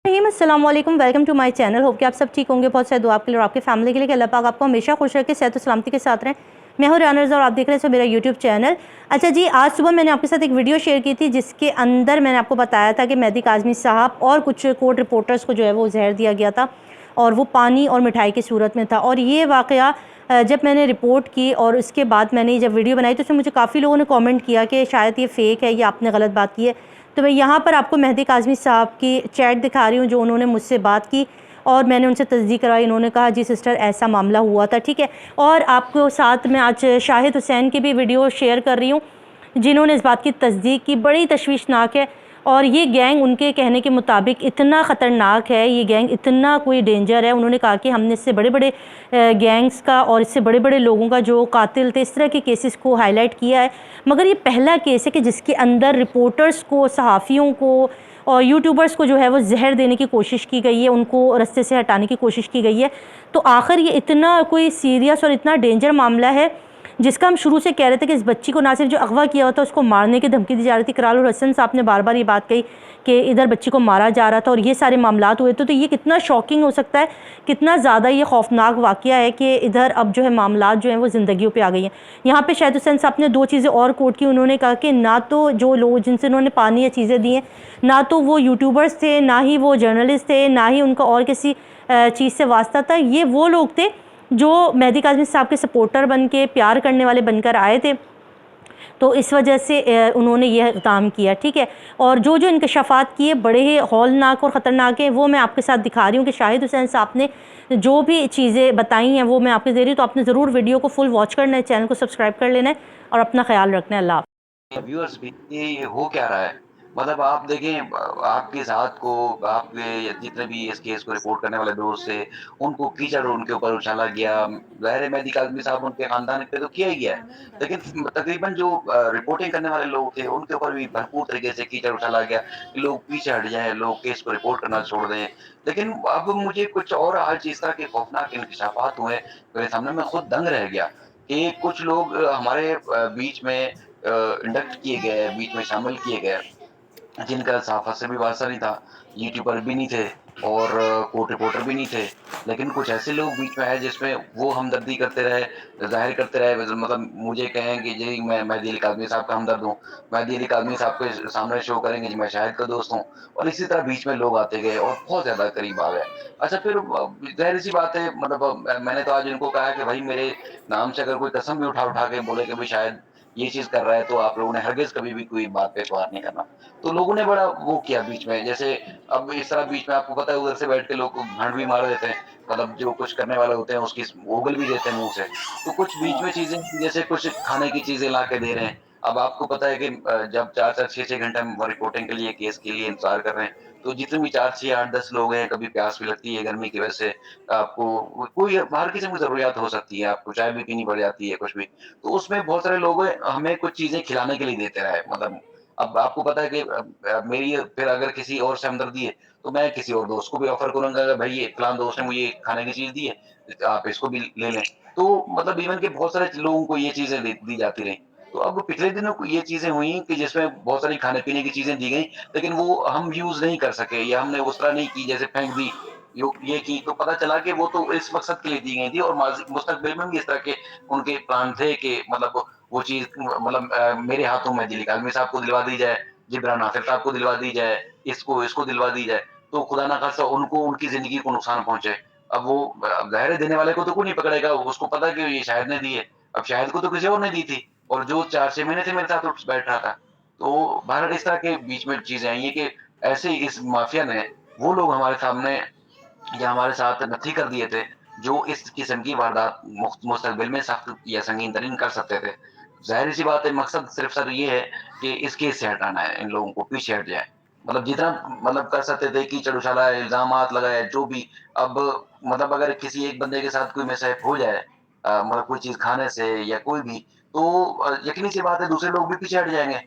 अस्सलाम वालेकुम, welcome to my channel. Hope कि आप सब ठीक होंगे। बहुत सारी दुआ आपके लिए और आपके फैमिली के लिए कि अल्लाह पाक आपको हमेशा खुश रखे, सेहत और सलामती के साथ रहें। मैं हूं राना रज़ा और आप देख रहे हैं मेरा यूट्यूब चैनल। अच्छा जी, आज सुबह मैंने आपके साथ एक वीडियो शेयर की थी जिसके अंदर मैंने आपको बताया था कि मेहदी काज़मी साहब और कुछ कोर्ट रिपोर्टर्स को जो है वो जहर दिया गया था और वो पानी और मिठाई की सूरत में था। और ये वाक़या जब मैंने रिपोर्ट की और उसके बाद मैंने जब वीडियो बनाई तो उसमें मुझे काफ़ी लोगों ने कमेंट किया कि शायद ये फ़ेक है, ये आपने गलत बात की है। तो मैं यहाँ पर आपको मेहदी काज़मी साहब की चैट दिखा रही हूँ जो उन्होंने मुझसे बात की और मैंने उनसे तस्दीक करवाई। उन्होंने कहा जी सिस्टर ऐसा मामला हुआ था, ठीक है। और आपको साथ में आज शाहिद हुसैन की भी वीडियो शेयर कर रही हूँ जिन्होंने इस बात की तस्दीक की। बड़ी तशवीशनाक है और ये गैंग उनके कहने के मुताबिक इतना ख़तरनाक है, ये गैंग इतना कोई डेंजर है। उन्होंने कहा कि हमने इससे बड़े बड़े गैंग्स का और इससे बड़े बड़े लोगों का जो कातिल थे इस तरह के केसेस को हाईलाइट किया है, मगर ये पहला केस है कि जिसके अंदर रिपोर्टर्स को, सहाफ़ियों को और यूट्यूबर्स को जो है वो जहर देने की कोशिश की गई है, उनको रास्ते से हटाने की कोशिश की गई है। तो आखिर ये इतना कोई सीरियस और इतना डेंजर मामला है जिसका हम शुरू से कह रहे थे कि इस बच्ची को ना सिर्फ जो अगवा किया होता उसको मारने की धमकी दी जा रही थी। कराल और हसन साहब ने बार बार ये बात कही कि इधर बच्ची को मारा जा रहा था और ये सारे मामलात हुए थे। तो ये कितना शॉकिंग हो सकता है, कितना ज़्यादा ये खौफनाक वाक़या है कि इधर अब जो है मामलात जो हैं वो ज़िंदगियों पे आ गई हैं। यहाँ पे शाहिद हुसैन साहब ने दो चीज़ें और कोट की। उन्होंने कहा कि ना तो जो लोग जिनसे उन्होंने पानी या चीज़ें दी हैं, ना तो वो यूट्यूबर्स थे, ना ही वो जर्नलिस्ट थे, ना ही उनका और किसी चीज़ से वास्ता था। ये वो लोग थे जो मेहदी काज़मी साहब के सपोर्टर बन के, प्यार करने वाले बनकर आए थे। तो इस वजह से उन्होंने यह काम किया, ठीक है। और जो जो इंकशाफात किए बड़े ही हौलनाक और ख़तरनाक हैं, वो मैं आपके साथ दिखा रही हूँ कि शाहिद हुसैन साहब ने जो भी चीज़ें बताई हैं वो मैं आपको दे रही हूँ। तो आपने ज़रूर वीडियो को फुल वॉच करना है, चैनल को सब्सक्राइब कर लेना है और अपना ख्याल रखना है। अल्लाह हाफ़िज़। व्यूअर्स भी ये हो क्या रहा है। मतलब आप देखें आपके साथ को आपके जितने भी इस केस को रिपोर्ट करने वाले दोस्त थे उनको कीचड़ उनके ऊपर उछाला गया। ज़ाहिर मेहदी काज़मी साहब उनके खानदान पे तो किया ही गया है, लेकिन तकरीबन जो रिपोर्टिंग करने वाले लोग थे उनके ऊपर भी भरपूर तरीके से कीचड़ उछाला गया कि लोग पीछे हट जाएं, लोग केस को रिपोर्ट करना छोड़ दें। लेकिन अब मुझे कुछ और आज इस तरह के खौफनाक इंकशाफात हुए मेरे सामने, मैं खुद दंग रह गया कि कुछ लोग हमारे बीच में इंडक्ट किए गए, बीच में शामिल किए गए, जिनका सहाफ़त से भी वास्ता नहीं था, यूट्यूबर भी नहीं थे और कोर्ट रिपोर्टर भी नहीं थे। लेकिन कुछ ऐसे लोग बीच में आए जिसमें वो हमदर्दी करते रहे, ज़ाहिर करते रहे, मतलब मुझे कहें कि जी मैं मेहदी अली काज़मी साहब का हमदर्द हूँ, मेहदी अली काज़मी साहब के सामने शो करेंगे जी मैं शाहिद का दोस्त हूँ, और इसी तरह बीच में लोग आते गए और बहुत ज़्यादा करीब आ गए। अच्छा फिर ज़ाहिर-सी बात है, मतलब मैंने तो आज इनको कहा कि भाई मेरे नाम से अगर कोई कसम भी उठा-उठा के बोले कि भाई शायद ये चीज़ कर रहा है तो आप लोगों ने हरगिज़ कभी भी कोई बात पे एतबार नहीं करना। तो लोगों ने बड़ा वो किया बीच में, जैसे अब इस तरह बीच में आपको पता है उधर से बैठ के लोग को भांड भी मार देते हैं, मतलब जो कुछ करने वाले होते हैं उसकी उगल भी देते हैं मुँह से। तो कुछ बीच में चीज़ें जैसे कुछ खाने की चीज़ें ला के दे रहे हैं। अब आपको पता है कि जब 4-4 6-6 घंटे हम रिपोर्टिंग के लिए, केस के लिए इंतज़ार कर रहे हैं, तो जितने भी 4, 6, 8, 10 लोग हैं, कभी प्यास भी लगती है गर्मी की वजह से, आपको कोई हर किसी को ज़रूरियात हो सकती है, आपको चाय भी पीनी पड़ जाती है, कुछ भी। तो उसमें बहुत सारे लोग हमें कुछ चीज़ें खिलाने के लिए देते रहे, मतलब अब आपको पता है कि मेरी फिर अगर किसी और से हमदर्दी है, तो मैं किसी और दोस्त को भी ऑफ़र करूँगा कि भाई ये फलाँ दोस्त ने मुझे ये खाने की चीज़ दी है, आप इसको भी ले लें। तो मतलब इवन के बहुत सारे लोगों को ये चीज़ें दे दी जाती रहीं। तो अब पिछले दिनों को ये चीज़ें हुई कि जिसमें बहुत सारी खाने-पीने की चीज़ें दी गईं, लेकिन वो हम यूज़ नहीं कर सके या हमने उस तरह नहीं की, जैसे फेंक दी, यो ये की, तो पता चला कि वो तो इस मकसद के लिए दी गई थी और मुस्तकबिल में भी इस तरह के उनके प्लान थे कि मतलब वो चीज़ मतलब मेरे हाथों में दिली काज़मी साहब को दिलवा दी जाए, जिब्रान नासिर साहब को दिलवा दी जाए, इसको दिलवा दी जाए, तो खुदा ना ख़ास्ता उनको उनकी ज़िंदगी को नुकसान पहुँचे। अब वो ज़ाहिर है देने वाले को तो कोई नहीं पकड़ेगा, उसको पता है कि ये शाहिद ने दी है। अब शाहिद को तो किसी और ने दी थी और जो 4-6 महीने से मेरे साथ उठ बैठ रहा था। तो बहरहाल इस तरह के बीच में चीज़ें आई हैं कि ऐसे ही इस माफ़िया ने वो लोग हमारे सामने या हमारे साथ नत्थी कर दिए थे, जो इस किस्म की वारदात मुस्तकबिल में सख्त या संगीन तरीन कर सकते थे। ज़ाहिर-सी बात है, मकसद सिर्फ़ सर ये है कि इस केस से हटाना है, इन लोगों को पीछे हट जाएँ। मतलब जितना मतलब कर सकते थे, कीचड़ उछाला, इल्ज़ामात लगाए, जो भी। अब मतलब अगर किसी एक बंदे के साथ कोई मिसहैप हो जाए, मतलब कोई चीज़ खाने से या कोई भी, तो यकीनी-सी बात है दूसरे लोग भी पीछे हट जाएँगे।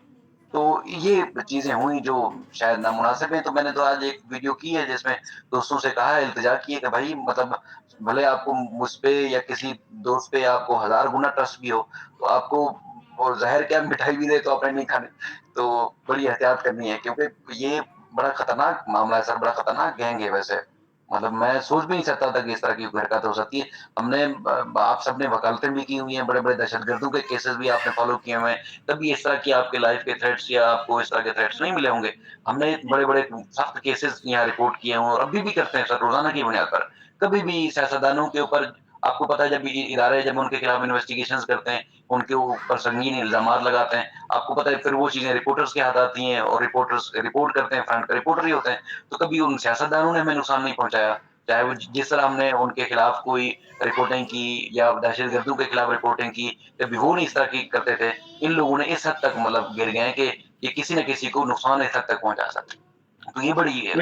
तो ये चीज़ें हुई जो शायद नामुनासिब हैं, तो मैंने तो आज एक वीडियो की है जिसमें दोस्तों से कहा है, इल्तिजा की है कि भाई मतलब भले आपको मुझ पे या किसी दोस्त पे आपको हज़ार गुना ट्रस्ट भी हो, तो आपको वो ज़हर क्या मिठाई भी दे तो आपने नहीं खानी। तो बड़ी एहतियात करनी है क्योंकि ये बड़ा खतरनाक मामला है सर, बड़ा खतरनाक गैंग है वैसे। मतलब मैं सोच भी नहीं सकता था कि इस तरह की हरकत हो सकती है। हमने आप सबने वकालतें भी की हुई हैं, बड़े-बड़े दहशतगर्दों के केसेस भी आपने फॉलो किए हुए हैं। कभी इस तरह की आपके लाइफ के थ्रेट्स या आपको इस तरह के थ्रेट्स नहीं मिले होंगे। हमने बड़े-बड़े सख्त केसेस यहाँ रिपोर्ट किए हुए हैं और अभी भी करते हैं सर, रोज़ाना की बुनियाद पर। कभी भी सियासतदानों के ऊपर आपको पता है, जब ये इदारे जब उनके खिलाफ इन्वेस्टिगेशंस करते हैं, उनके ऊपर संगीन इल्ज़ामात लगाते हैं, आपको पता है फिर वो चीज़ें रिपोर्टर्स के हाथ आती हैं और रिपोर्टर्स रिपोर्ट करते हैं, फ्रंट रिपोर्टर ही होते हैं। तो कभी उन सियासतदानों ने हमें नुकसान नहीं पहुँचाया, चाहे वो जिस तरह हमने उनके खिलाफ कोई रिपोर्टिंग की या दहशतगर्दों के खिलाफ रिपोर्टिंग की, कभी वो नहीं इस तरह की करते थे। इन लोगों ने इस हद तक मतलब गिर गए हैं कि ये किसी न किसी को नुकसान इस हद तक पहुँचा सकते हैं। तो ये बड़ी